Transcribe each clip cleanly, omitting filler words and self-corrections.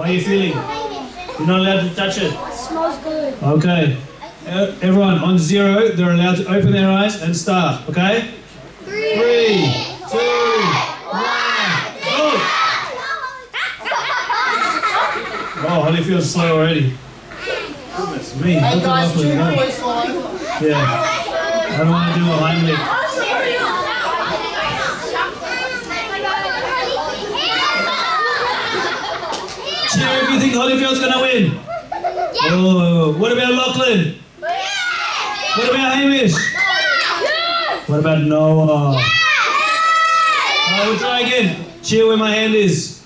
What are you feeling? You're not allowed to touch it. It smells good. Okay. Everyone on 0, they're allowed to open their eyes and start. Okay? 3, 2, 1, go! Oh, Holyfield's slow already. Goodness me. Hey Look guys, at Lachlan go. really slow. Yeah. I don't want to do a Heimlich. Cheer if you think Holyfield's going to win. Oh, what about Lachlan? What about Hamish? What about Noah? Alright, we'll try again. Cheer where my hand is.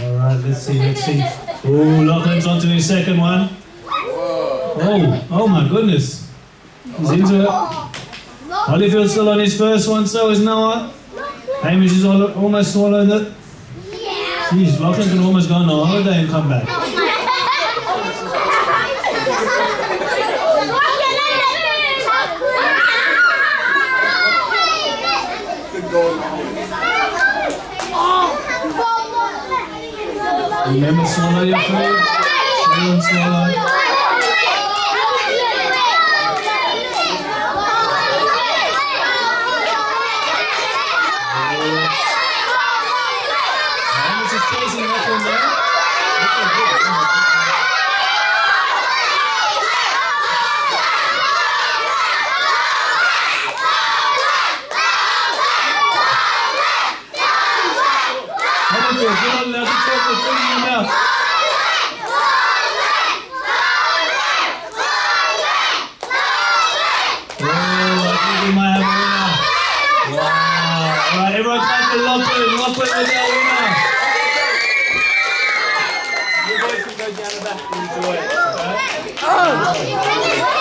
Alright, let's see. Oh, Lachlan's on to his second one. Oh my goodness. He's into it. Holyfield's still on his first one, so is Noah. Hamish is almost swallowed it. Jeez, Lachlan can almost go on a holiday and come back. Remember, swallow your food. Swallow. Everyone clap for Lachlan. Lachlan was our winner. You boys can go down the back and enjoy it. Okay?